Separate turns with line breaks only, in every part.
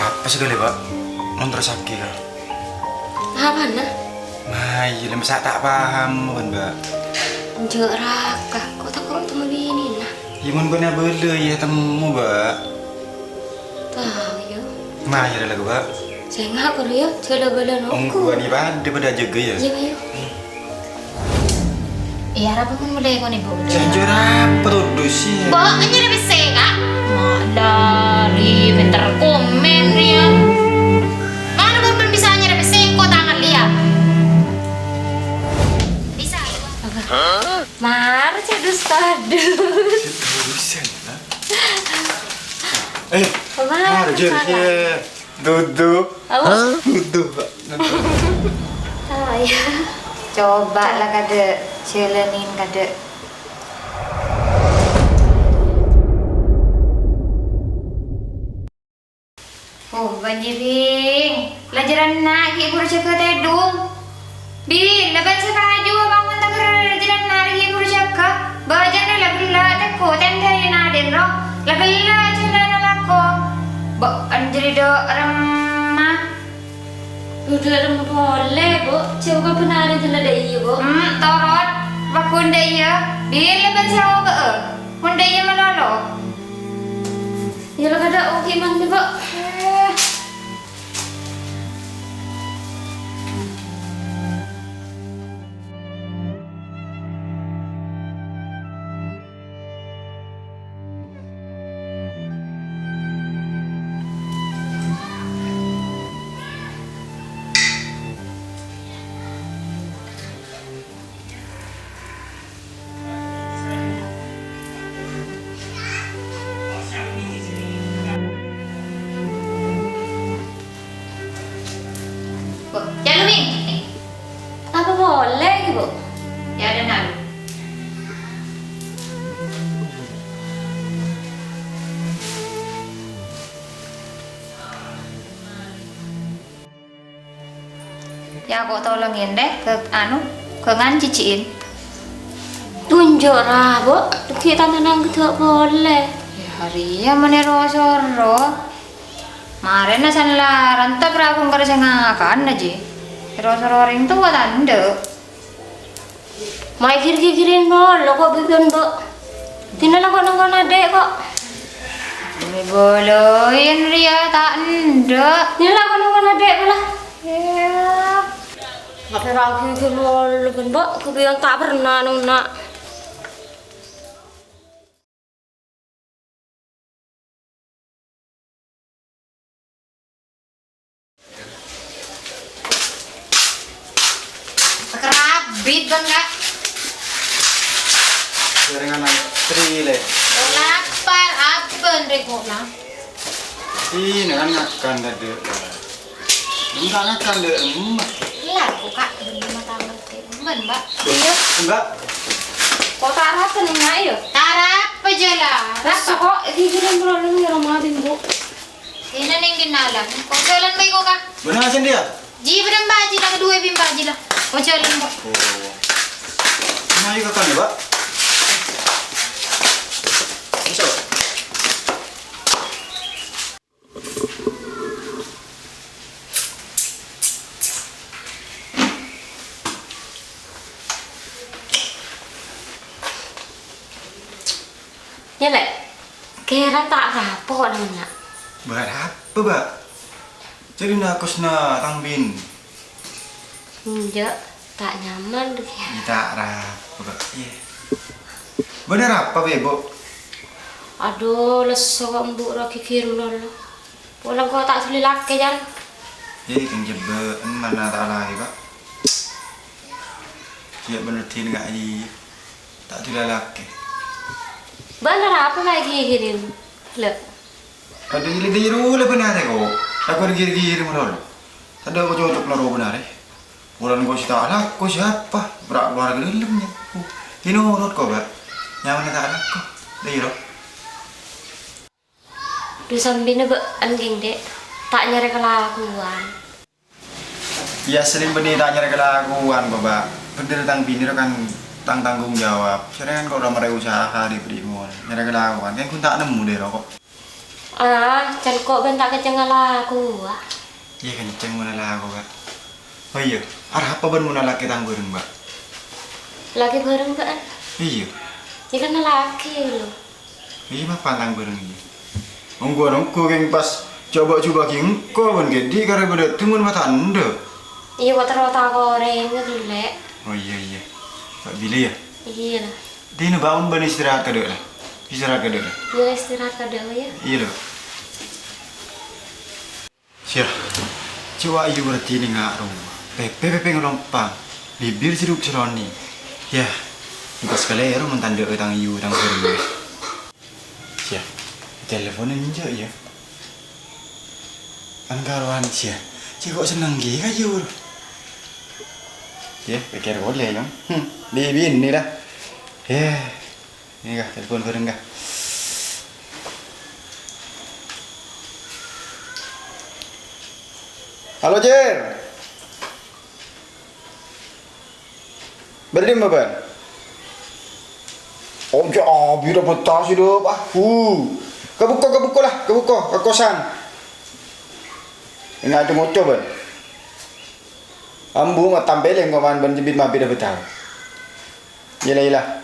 Apa sekali pak? Montro sakit kan?
Apa nah?
Mai, masa tak paham kan mbak?
Jok raka, kok tak kok temu bini nah?
Imun benar bela ya temu mbak.
Tahu ya.
Mai ada lagu mbak.
Saya ngak ya, coba bela
Ongku
nongku.
ni pak, dia pada jaga ya.
Iya ayo.
Iya, apa pun mulai kau nih bu?
Jujur apa tuh dosi?
Bawanya udah bisa kak? Dari pinter komen ya. Mana pun bisa nyerap bisa kau tangan lihat. Bisa.
Mar, cedus kadus.
Dosen lah.
Mar,
ya. Duduk.
Apa?
Duduk pak.
Saya.
Coba lah kade, jalanin kade. Oh, banjiring. Lajaran nak ibu cakap tedung. Bi, lepas sekaju bangun tak kerjalan nari ibu cakap. Bajan lah gila teko tendai nadin roh. Lah gila jalan lako. Ba anjiri do ramah.
Udah ada boleh bu, coba benar aja lah deh bu.
Torot. Bakun daya. Bi, lepas siapa ba? Kun daya melolo.
Ya lo kada oke man bu.
Jangan Wing.
Apa boleh bu?
Ya ada nak. Ya kok tolongin deh ke ngan ciciin.
Tunjuk lah bu, kita tenang tidak boleh.
Ya hari ya menero soro. Maren nasan lah rantap rakung kerja ngakan aja. Soro ring tuh tanda.
Mai kiri-kirin bol, lo kok bikin bu? Tina lah kok nongol adek kok.
Ini boloin ria tak ndak.
Tina lah kok nongol adek lah.
Ya.
Gak pernah kiri bol, kan bu? Aku bilang tak pernah nona.
Kerabit bang kak.
Jaringan antri le.
Lapar apa Enrico lah?
Ini kan ngakan tadi. Enggak ngakan deh emak.
Lah aku kak rumah tangga temen mbak.
Iya.
Enggak.
Kok tak rasa nih nak ya?
Tarap aja lah.
Rasa kok kiri-kirin bol lu ngira madin bu.
Ini neng dinalam. Kau jalan baik kok kak?
Benar sih dia.
Ji berem baji lah kedua bim baji lah. Kau jalan kok.
Oh. Mai kakan ya pak? Bisa pak?
Ya lek, kira tak rapor nak.
Berapa pak? Jadi nak kosna tangbin.
Enggak, tak nyaman deh.
Tidak apa pak? Iya. Benar apa bebo?
Aduh, lesu kok mbuk lagi kiru lolo. Pulang kok tak sulit laki jan.
Jadi kan jebak mana tak lagi pak? Dia benar tin nggak i tak tidak laki.
Bener apa lagi kirim? Lek,
Ada gili diru le benar kok. Aku ada giri mana? Ada aku cocok laro benar Bulan kau tak ada, kau siapa? Berak keluar gelimnya. Ini urut kau pak. Nyaman tak ada kau. Diru.
di sampingnya anjing dek. Tak nyari kelakuan.
Ya sering benih tak nyari kelakuan bapak. Bener tang bini kan tanggung jawab. Sering kan kau udah mulai usaha diberi mau nyari kelakuan. Kan kau tak nemu deh kok.
Can kok bentak kecengal aku.
Iya kenceng mana lah aku Mbak. Oh iya, arah apa ben mana laki tanggurin Mbak?
Lagi bareng kan?
Iya.
Ini kan laki lo.
Iya mah pantang bareng iya. Nunggu yang pas coba-coba king kok ben gede karena beda tunggu mata anda.
Iya water-water goreng gelek.
Oh iya. Mbak Billy ya?
Iya lah.
Dia bangun ban istirahat kedua lah. Istirahat kedua lah.
Iya istirahat kadang ya.
Iya loh. Siap. Coba ibu berarti ini nggak rumah. Pepe ngelompang. Bibir sirup celoni. Ya. Bukan sekali ya rumah tanda utang ibu utang suruh. Siap. Teleponin aja ya. Anggaran siap. Cik kok seneng gini kan ibu. Ya, pikir boleh dong. Bibi ini dah. Ya. Ini kah telepon bareng kah? Halo Jer. Berdiri Mbak. Oh ya, biar betah sih dong. Kebuka lah, kebuka ke kosan. Ini ada motor Ben. Ambu mah tampil yang kawan Ben jebit mah beda betah. Yelah.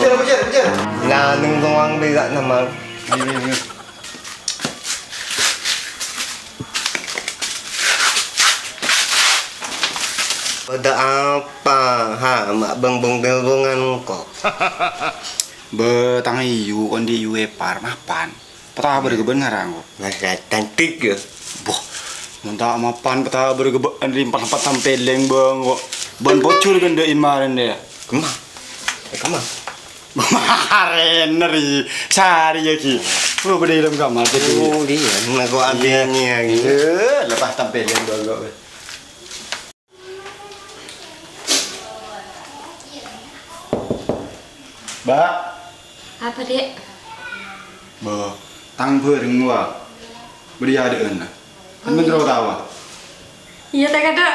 Bejar.
Là nung doang beda nama. Ada apa? Mak bong-bongan kok.
Betang iu kondi iu epar mapan. Petah bergeben ngarang kok.
Nggak cantik ya.
Boh, mentah mapan petah bergeben limpat tampeleng bang kok. Ban bocor gendain maren deh.
Kemana?
Kemarin neri sehari ya ki. Beda dalam kamar tu.
Oh dia, nak kau ambilnya gitu.
Lepas tampeleng bang. Mbak.
Apa dek?
Bah, tang bereng wa. Beri ada ena. Kan bener tahu.
Iya tak ada.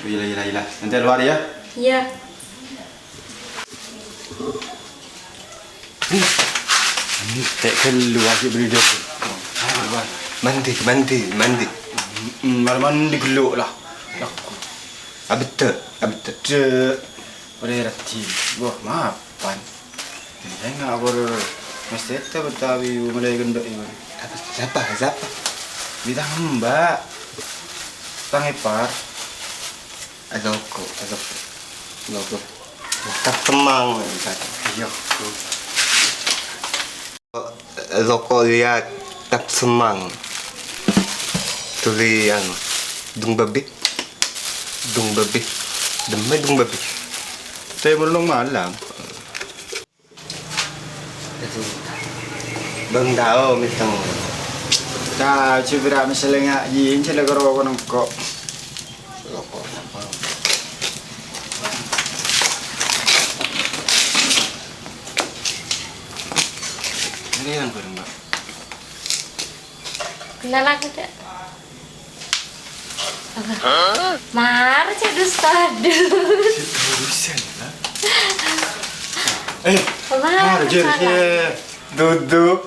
Iya. Nanti luar ya.
Iya.
Tak keluar si beri dia.
Mandi.
Mandi geluk lah.
Abet.
Cek. Beri rati. Wah, maafan. Saya nggak boleh. Mesti kita betawi mulai gendok ini.
Siapa?
Bidang Mbak. Tang ipar.
Loko. Tak semang.
Iya.
Loko lihat tak semang. Tulian dung babi. Demi dung babi.
Saya belum malam.
Bang tahu mitang.
Dah cuba misalnya yin cila karo ko nang ko.
Loko.
Ini yang kurang Mbak.
Kenal aku tak? Mar cedus tadus.
Urusan lah.
Mar
Jer.
Duduk.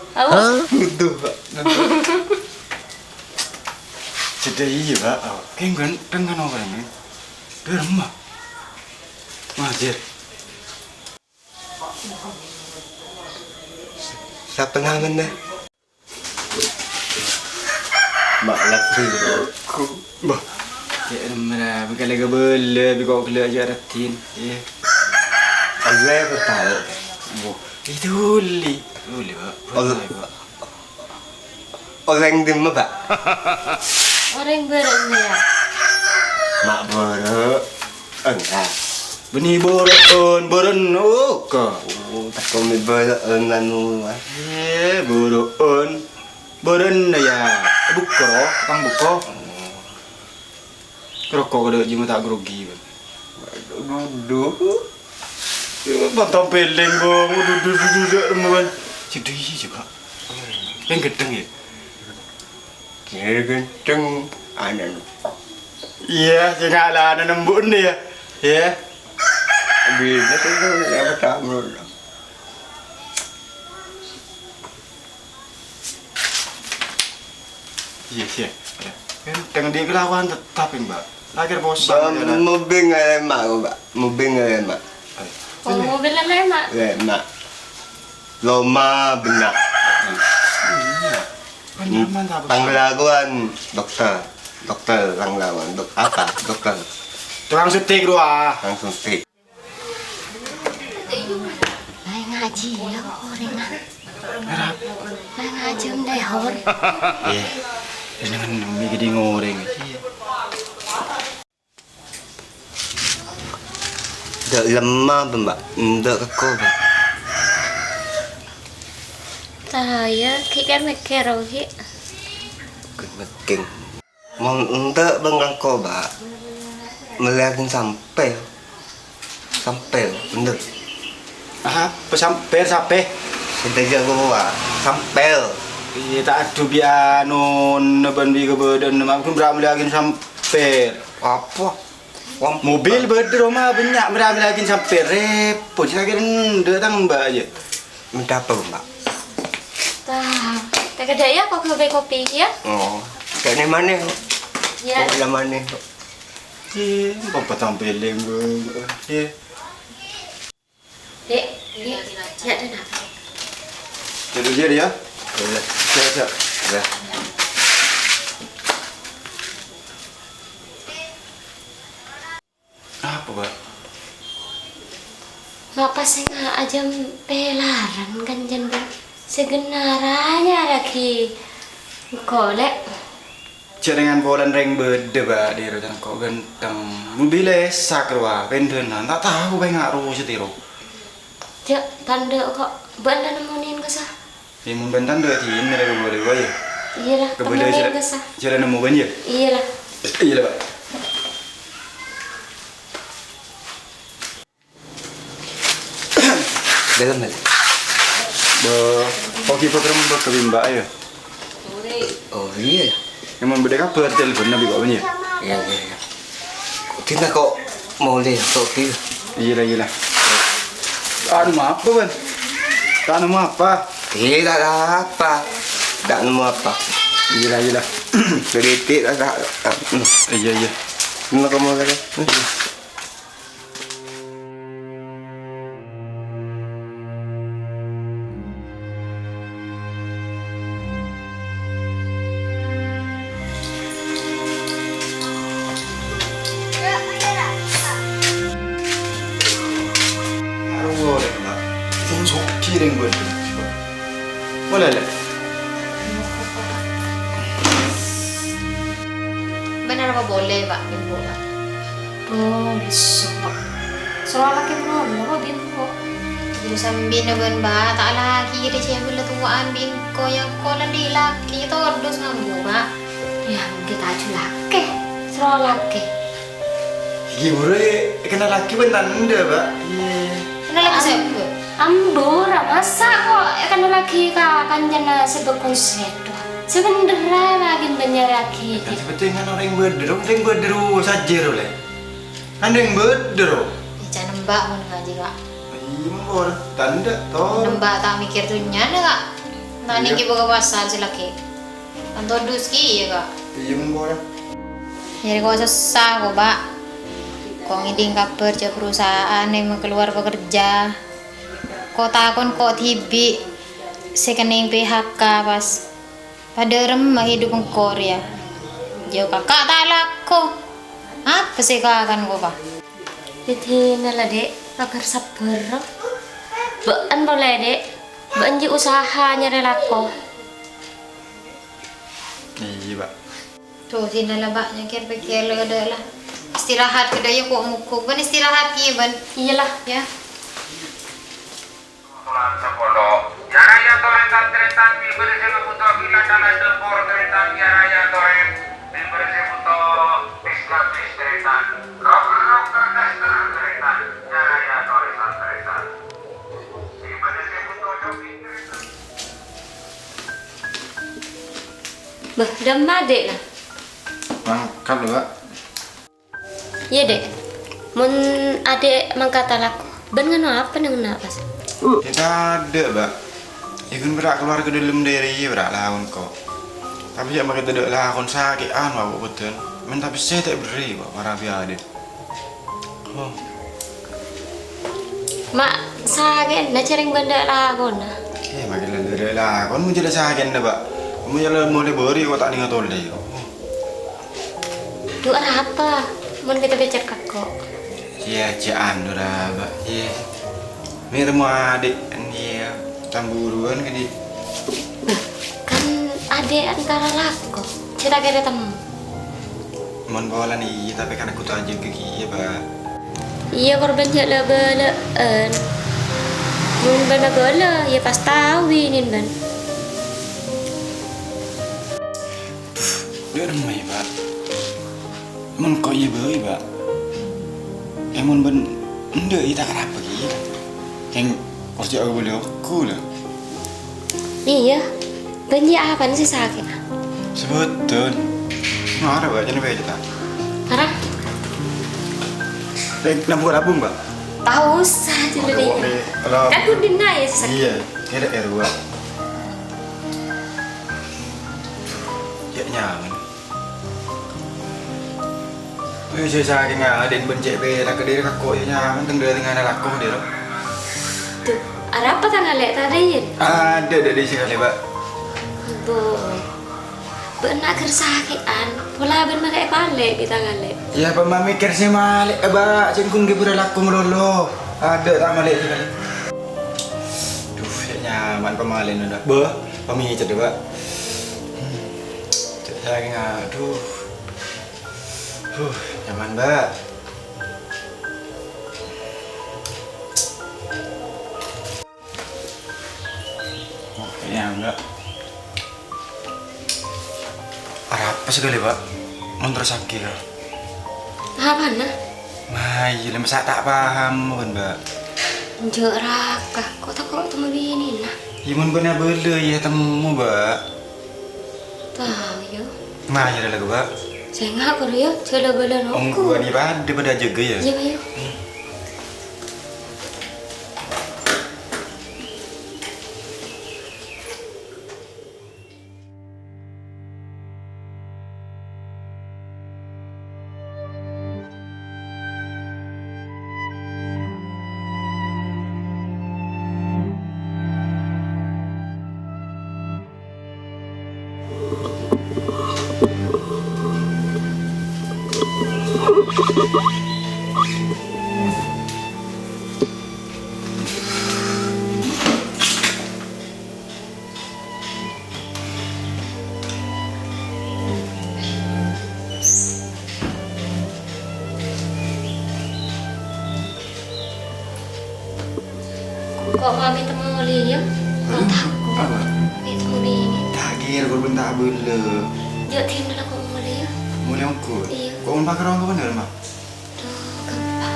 Sedih iya Mbak. Kayak dengan orang ini. Derma. Jer.
Siapa nangan dah?
Mbak lagi aku. Mbak. Ya mana, bukan lagi bela, bikau kela aja ratin. Ya.
Allah bertahu.
Bu, itu li. Pak.
Orang di mana pak?
Orang bareng ya.
Mak baru. Enggak.
Beni boron ke.
Tak kau mi baru nanu.
Boron ya. Buko, tang buko. Kerokok ada cuma tak grogi.
Duduk.
Bantau peleng bang, duduk teman. Jadi juga. Yang gedeng ya.
Kira genteng anak.
Iya, jangan ada anak nembun deh ya. Ya.
Bila tu yang pertama.
Iya sih. Dengan dia kelawan tetap mbak. Akhir bosan.
Mobil lemak mbak. Mobil lemak.
Oh, mobil lemak.
Lemak. Loma benak. Panglaguan dokter. Dokter panglaguan. Dok apa? Dokter.
Tukang setik doa.
Langsung tik.
Lai ngaji ya orang. Lai ngaji deh hor.
Iya. Dengan mie gede ngoreng.
Dek lemah mbak. Dek keko mbak.
Saya kikir mikir oke.
Kemeking. Mau dek bengkak ko mbak. Melihatin sampai. Sampai bener.
Aha, sampai.
Kita jago mbak. Sampai.
Iya tak ada bianon neban bi kebedan mak berapa lagi sampai
Apa?
mobil berdua mah banyak berapa lagi sampai repot saya kira datang mbak aja
Minta apa mbak?
Tak ada ya kok kopi ya?
Oh, kayak mana?
Ya.
Yang mana?
iya apa tampil lembang iya
Dek, ya ada nak.
jadi dia ya siap
Ya.
apa mbak
Ngapa saya nggak aja pelaran kan jangan segenaranya lagi kolek.
jaringan bolan reng berde mbak dia rotan kok ganteng mobilnya sakroa pendenan tak tahu bae ngaruh setiro
Jak tanda kok benar nemuin kesah.
ini mun bentan dua tin mereka boleh gua ya
Iyalah,
kebetulan
temuin kesah.
jalan nemu ban ya
Iyalah.
iya lah pak
Dalam balik.
Oke program buat ke mbak ya
Oh iya.
emang beda kabar telepon nabi kok ya
Iya iya. Tina kok mau lihat kok gitu?
iya lah anu apa ban tak nemu apa
Tidak ada apa. Tak nemu apa.
iya lah
Kredit ada.
iya
Nggak kamu lagi.
boleh mbak untuk kiring buat boleh lah
Benar apa boleh pak bimbo pak?
Boleh sok. Soal laki bro, bimbo.
Jadi sambil naban ba tak lagi kita cewek lah tuaan bingko yang kolan di laki itu dos ngambu pak.
Ya kita aja laki. Soal laki.
iya boleh kenal laki bentar anda mbak
Kenal lagi siapa?
Ambura masa kok kan lagi kan jana sebekun sedo. Sebenarnya lagi banyak lagi.
kan sebetulnya kan orang yang berdero saja oleh kan yang berdero
Ya jangan mbak mau ngaji kak.
iya boleh tanda toh
Mbak tak mikir tuh nyana kak. Nani kita bawa pasal si laki. Kantor duski ya kak.
iya boleh
Jadi kau susah kok pak. Kau ngiding kabar ke perusahaan yang mau keluar bekerja. Kau takon kau tibi sekening PHK pas pada remah hidup engkau ya. Jauh kakak tak laku. Apa sih kak kan kau pak?
Jadi nala dek, agar sabar. Bean boleh dek. Bean ji usaha nyari lako.
iya pak
Tuh sini lah pak nyakir pikir lah ada lah. Istirahat kedai kok muku. Ban istirahat ya ban.
Iyalah.
Ya.
Jaraya toretan teretan di bersama buto gila dalam depor teretan jaraya toren di bersama buto islam teretan rock kertas teretan jaraya toretan teretan
Bah, damma dek lah.
Mangkat lho, Pak.
Iya dek. Mun adek mangkata laku. Ben ngono apa nang pas?
Kita ada, Pak. Ikun berak keluar ke dalam dari berak lawan kok. Tapi ya makin tidak lakon sakit anu betul. Men tapi saya tak beri, Pak, para biade. Oh.
Mak sakit, nak cering benda lakon nah.
Makin dari lakon mun tidak sakit dah, Pak. Kamu jalan mulai beri kok tak ningat tol deh.
Tu arah apa? Mun kita becek kok.
Iya, cian dah, Pak. Iya. Mir mau adik dia tamburuan ke di.
Kan adek antara lako. Kita kira temu.
Mon bola nih, tapi kan aku tuh aja ke kia, Pak.
Iya korban jala balaan. Mun bana bola, ya pas tawinin ban.
Dia remai, Pak. Mon kok iya bayi, Pak. Mon ben ende ita kerap pergi. Yang kursi aku boleh aku lah.
Iya. Benci apa sih sakit?
Sebetulnya. Nah, ada, Pak. Jangan baca tak.
Arah?
Lampu labung, Pak.
Tahu saja dari. Kan aku dina ya sakit.
Iya, ada R2. Ya nyaman. Saya sakit nggak ada yang bencet bela ke diri kakak ya nyaman tenggelam dengan anak aku dia.
Tuh, ada apa tanggal lek tadi?
Ada dari sekali, Pak.
Bu, benar kersakitan. Pola ben makai balik kita ngale.
Ya, Pak mami kerja malik, Pak. Cengkung dia berlaku melolo. Ada tak malik sekali. Duh, ya nyaman pemalin udah. Bah, pami cedek, Pak. Saya nggak, aduh. Nyaman, Mbak. Oke, ya, Mbak. Apa sekali, Pak? Motor sakit, Kak.
Apa nah?
Iya, masa tak paham, Mbak.
Njok raka, kok tak kok temu bini nah?
Imun benar bela ya temu, Mbak.
Tahu yo.
Iya dah lagu, Mbak.
Saya ngakur yo, coba bela
Om
nongku.
gua di pada jaga ya.
Iya, yo. Kok mami temu liya? Kok takut?
Apa?
Temu bini.
Takir korban tak bela.
Yo tin lah kok mau liya.
Mulai aku.
Iya.
Kok on pakai orang bener, Mak?
Tuh, gampang.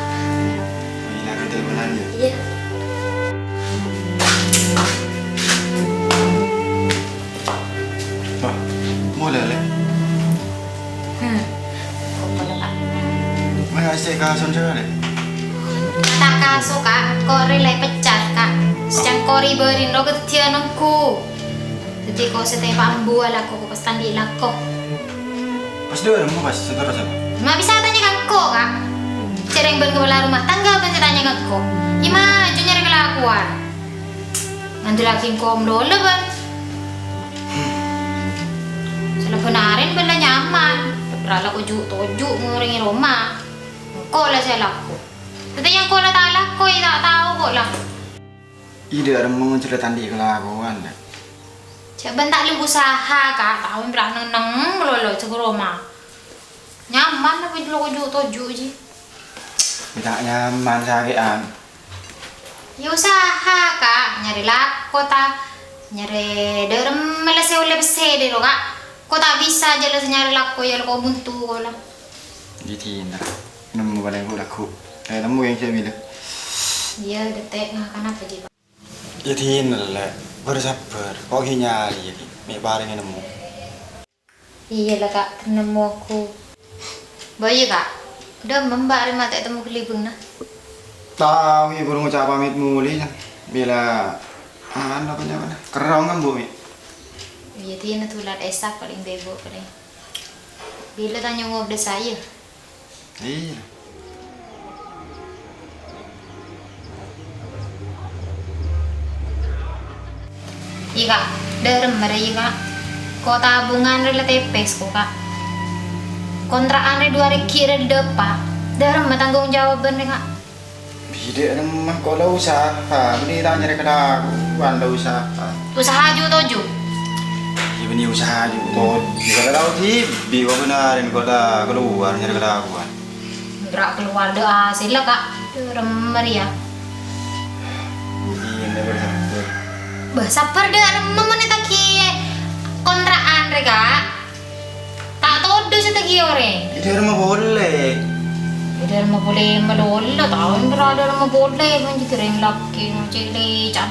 Ini akan teleponan ya.
Iya.
Wah, mulai le.
Kok boleh, Pak?
Masih kasun sekali.
Tak kaso, Kak. Kok relay pecat, Kak. Secang kori berin lo ketian aku. Jadi kau setelah pambu ala kau pas tandi lako.
Pas dia mau pas seterus apa?
Ma bisa tanya kan kau, Kak. Cereng ben kepala rumah tangga kan tanya kan kau. Ima junior kelakuan. Nanti lagi kau mdole ban. Salah benarin ben lah nyaman. Berala kau toju ngurangi rumah. Kau lah saya laku. Tapi yang kau lah tak laku, tak tahu kau lah.
Ide ada mau cerita di kelakuan.
Coba tak lu usaha, Kak. Tahu berang neng melolo ke rumah. Nyaman tapi lu toju je.
Tidak nyaman sakitan.
Ya usaha, Kak. Nyari laku ta. Nyari derem melese oleh bese deh, Kak. Kau tak bisa jelas nyari laku ya kau buntu kau lah.
Jadi nak nemu barang aku laku. Nemu yang saya bilang.
Iya, detek nah kenapa je, Pak?
Jadi lah bersabar. Kok nyari jadi. Mek barang yang nemu.
Iyalah kak, nemu aku. Bayi kak, udah mbak Rima tak temu kelibung nah.
Tahu ibu ngucap pamit muli kan. Bila apa namanya? Kerong kan Bu.
Iya dia natulat esak paling bego paling. Bila tanya ngobrol saya.
Iya.
Iya kak, derem ada iya kak. Kau tabungan rela tepes kok kak. Kontrakan re 2 hari kira di depan. Derem tanggung jawaban deh kak.
Bide mah kalau usaha, ini tanya ke aku, anda usaha.
Usaha juga toju.
Ya benih usaha juga. Juga tahu sih, biwa benarin kota keluar nyari ke aku kan.
Gerak keluar deh hasil lah kak. Derem Maria.
Iya, nggak bersama.
Bah sabar deh ada memenit lagi kontrakan re kak. Tak todo sih lagi orang.
Itu rumah boleh.
Ada rumah boleh melolo tahun berada rumah boleh menjadi laki mencili can.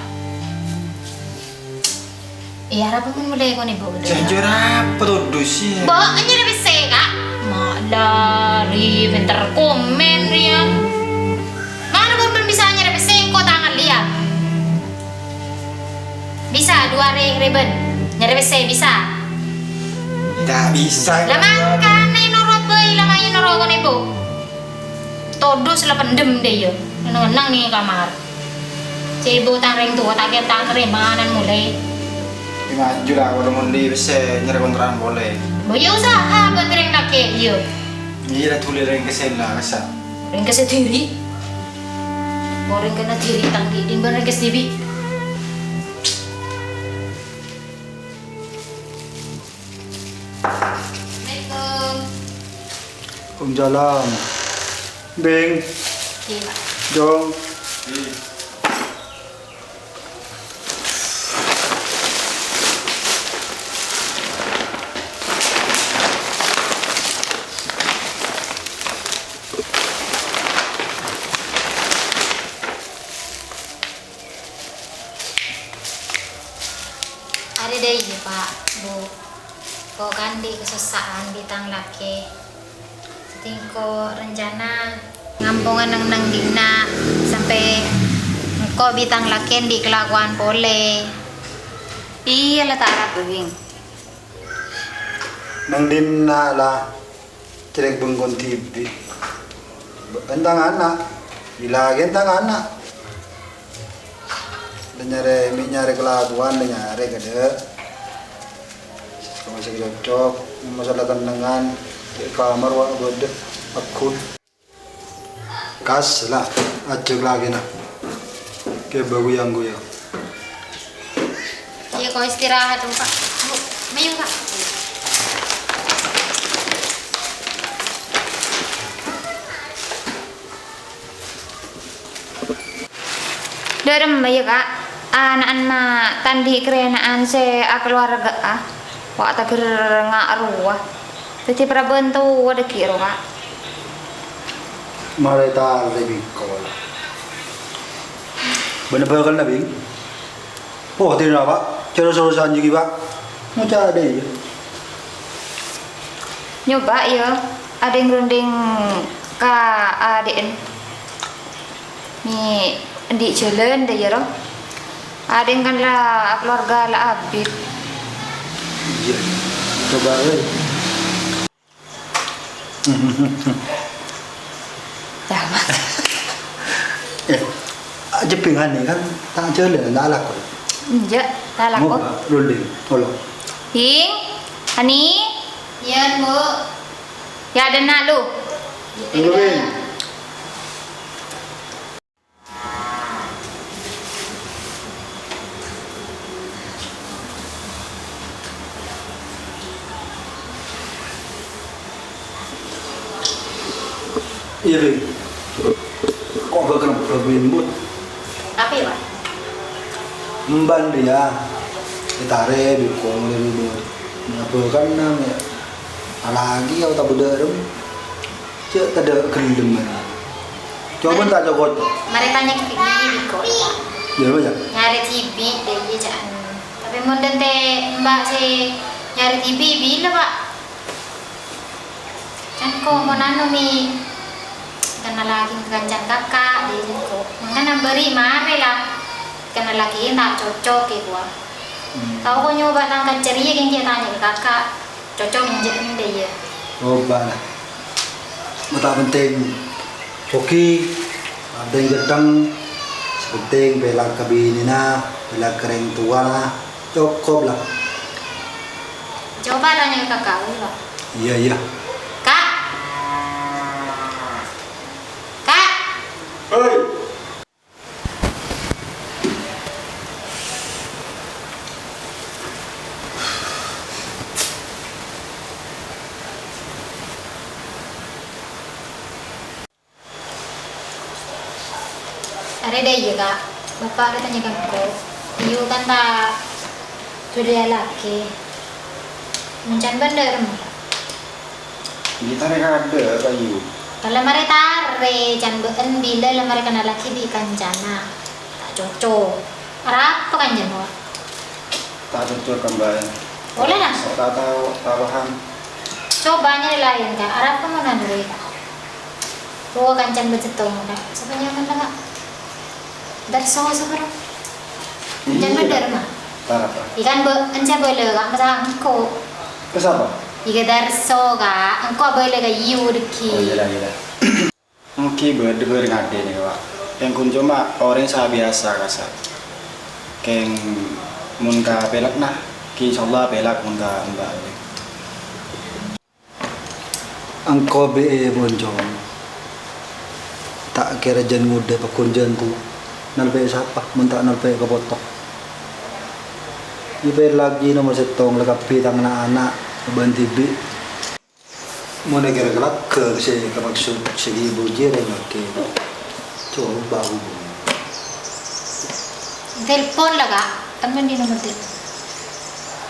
Iya apa pun boleh kau nih bawa.
Jujur apa tuh sih?
Bawa aja lebih kak. Lari bentar komen dia. Mana pun bisa nyari peseng kau tangan lihat. Bisa 2 hari riben nyari peseng bisa.
Tidak bisa.
Lama kan nih norot boy lama ini norot kau nih bu. Todo sila pendem deh ya. Nang nih kamar. Cibo tangreng tua tak kira tangreng manganan mulai.
Maju lah kalau mau di bisa nyari kontrakan boleh.
Boya usaha buat ring laki yo.
Iya lah tulis ring kesen lah kesal.
Ring ke sendiri. Orang kena diri tangki timbang ring ke sendiri. Assalamualaikum.
Jalan, Bing,
Iya.
Jong,
Ada deh ya Pak, Bu. Kau kan di kesusahan di tang laki. Tingko rencana ngampungan nang dina sampai engkau bitang laki di kelakuan boleh. Iya lah tak harap Bing.
nang dina lah, cerek bengkon TV. Entang anak, bila entang anak. Nyari kelakuan, nyari kade. Masih cocok, masalah tendangan. Di kamar wak bode akut kas lah ajak lagi nak ke bagu yang gue ya
Iya kau istirahat dong Pak. Bu, mayu Pak. Derem ya Kak. Anak-anak tandi kerenaan se keluarga wak tak ngak ruah. Jadi prabentu ada kira Kak.
mereka lebih kau bener-bener kan nabi oh tidak pak cara solusan juga pak mau cari ya
Nyoba ya. Ada yang runding ka adin. Ni di jalan deh ya roh. Ada yang kan lah keluarga lah abid.
iya coba
Jangan.
jepingan nih kan tak jalan tak laku
Enggak, tak
mau
laku.
rolling tolong
Hing, Hani. Iya Bu. Ya ada nak lu.
Bing. Iya Bing. Kok gak kena problem buat
Apa ya Pak?
memban dia ditare bikong dari dulu apa kan namanya lagi atau tak berderem cek tak ada kendeman coba tak cokot
Mari tanya ke Pipi kok.
dia banyak
Nyari TV deh ya jangan. Tapi mau teh Mbak si nyari TV bila Pak. Kan kok mau nanu mi karena lagi ganjan kakak di kok makanya beri mare lah karena lagi tak cocok ke gua tahu kok nyoba tangkat ceria yang dia tanya ke kakak cocok injek dia ya
Coba lah. Tak penting. Oke. Ada yang gedang. Sepenting bela kabinina, bela keren tua lah. Cukup lah.
coba tanya ke kakak lah
Iya iya.
kak kak
Hei.
ada deh ya kak bapak ada tanya ke aku iyo kan tak sudah laki mencan bener
Kita ada kayu.
kalau mereka tare can been bila mereka kena laki di kancana tak cocok apa kan janwa
Tak cocok kembali.
boleh lah
Tak tahu, tak paham.
coba nyari lain kak arah apa mana dari bawa kancan becetong kak siapa nyaman lah kak dari songo sekarang kancan bener mah
Tak apa.
ikan enca boleh kak masa engkau
Kesapa?
ikan dari so kak engkau boleh kak yu deki
Oh iya. Oke, berdua ngade nih Pak. Yang kun cuma orang saya biasa kasar. Keng mun ka pelak nah, ki insyaallah pelak mun ka mbak.
Angko be boncong. Tak kira jan muda pakunjan tu. Nalbe siapa? Mun tak nalbe kepotok. Ibe lagi nomor setong lekapi tang anak banti bi. Mau negara kelak ke saya maksud segi bujir yang oke. Coba hubung.
telepon lah kak temen di nomor telepon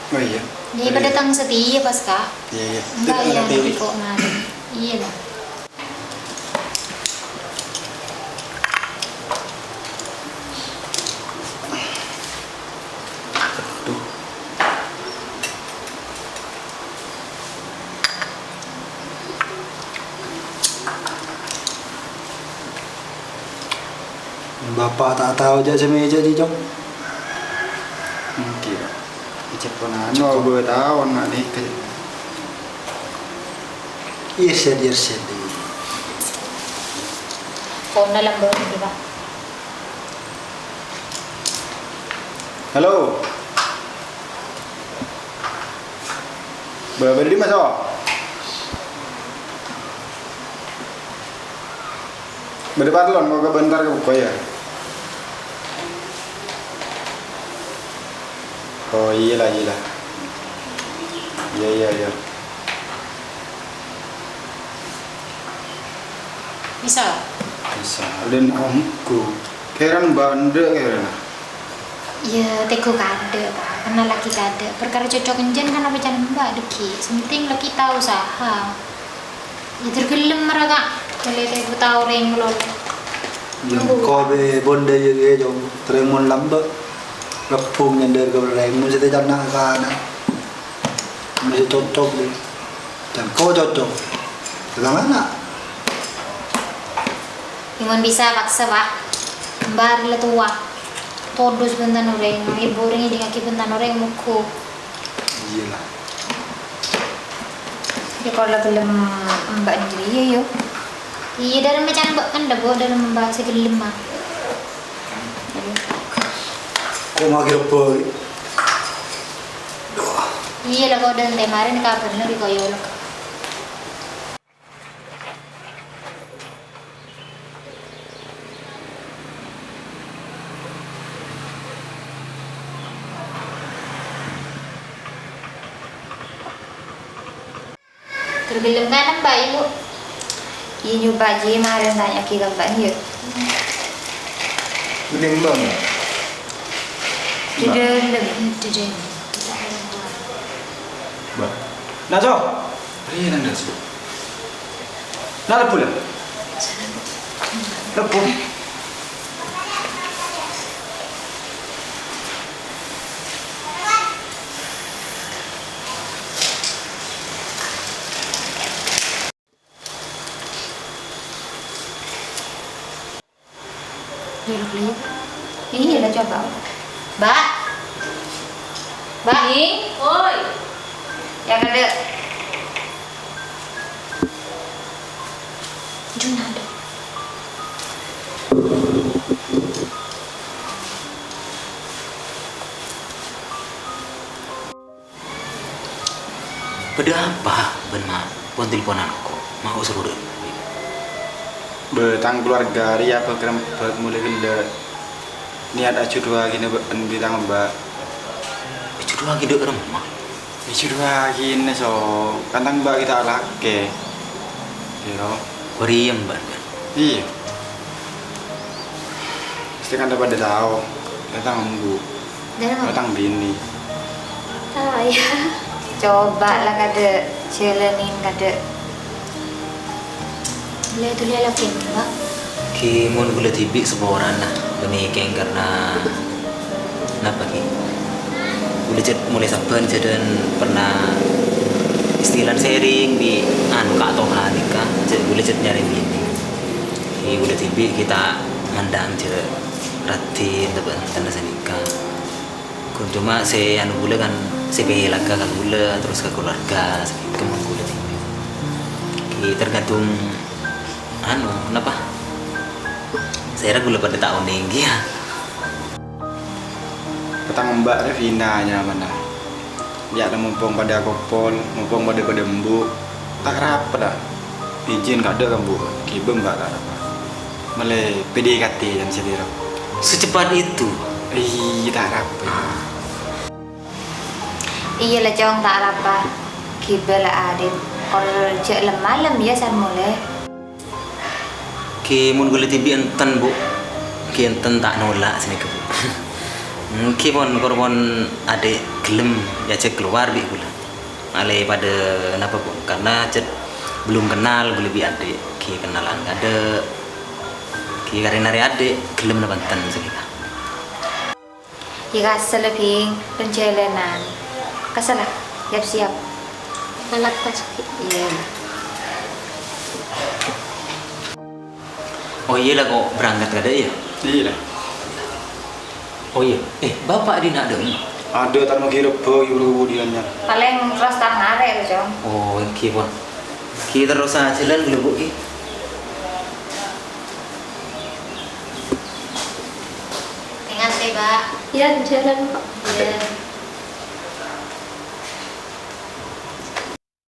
Oh iya.
dia berdatang setia pas kak
Iya.
enggak ya
Ada TV.
nanti kok ngaruh iya lah
Bapak tak tahu aja semeja di jom.
Oke. Icet ponan. No 2 tahun nak nikah.
Iya sedih.
phone dalam bawah ini kak
Halo. Berdiri Mas. Berdebat lon, mau ke bentar ke buku ya. Oh iya lah. Iya.
bisa
Bisa. Dan omku, keren bandel keren.
iya teko kade kak karena laki kade perkara cocok enjen kan apa jangan mbak deki sementing laki tahu usaha ya tergelem mereka boleh teko tahu reng lol
Yang kau be bonda je jom teremon lambat. Lepung yang dari kebereng mesti tak nak kan. Mesti cocok ni. Dan kau cocok. Dengan anak.
Iman bisa paksa pak mbar le tua todos bentan orang ibu orang ini kaki bentan orang muku
Iyalah.
ya kalau belum mbak sendiri yo iya dalam macam mbak kan dah bawa dalam mbak segelem mah
Kau mau kira boy.
iya lah kau dan kemarin kabarnya di koyo lo tergelem kan mbak ibu iya nyoba aja kemarin tanya ke mbak yuk
Menimbang.
di dalam
Bah. Najo. Iya nanda sih. Nada pula. Lepuh.
lihat.
Iya lah coba. Mbak. Mbak.
Oi.
Yang ada.
Junado.
Pada apa ben ma pon teleponanku mau suruh deh.
Betang keluarga ria apa kerempet mulai genda niat acu dua gini bitang mbak.
Itu dua lagi dek remah.
Acu dua gini so kantang mbak kita laki. Kiro.
Koriem ban.
Iya. Pasti kan pada tahu. Datang embu. Datang bini.
Ya.
Coba lah kada jalanin kada.
Lihat dulu lagi Mbak.
Ki mun gula tibik seboran lah. Benikeng karena kenapa ki? Udah cet mulai saban dan pernah istilah sharing di anu kak Toha nikah. Cet boleh cet nyari bini. Ki udah tibik kita mandang je ratin teban tanda nikah. Kun cuma saya anu gula kan saya laga kan gula terus ke keluarga kemang gula tibik. Ki tergantung anu kenapa? Saya gula pada tahun tinggi ya.
Petang mbak Revina nya mana? Ya ada mumpung pada kopol, mumpung pada embu. Tak rapat dah. Izin kada kan bu, kibem mbak tak rapat. Mulai PDKT yang sendiri.
Secepat itu.
Iya tak rapat.
Iya lah cong tak apa. Kibel adit. Kalau cek malam ya san mulai.
Ki mun gula tibi enten bu, ki enten tak nolak sini ke bu. Ki pon korban adik gelem ya cek keluar bi gula. Alai pada kenapa bu? Karena cek belum kenal gula bi adik. Ki kenalan ada. Ki karena adik gelem na banten sini ka.
Ya kasih lebih perjalanan. Kasih lah, siap-siap.
Alat pas.
Iya.
Oh iya lah kok berangkat kada ya?
Iya lah.
Oh iya. Bapak di nak ada?
Ada tak mau kira boy kemudiannya.
Paling terus tangan ya cong.
Oh ki pon. Ki terus aja lah gula bu ki.
Ingat deh, Mbak.
Ya jalan kok.
Iya.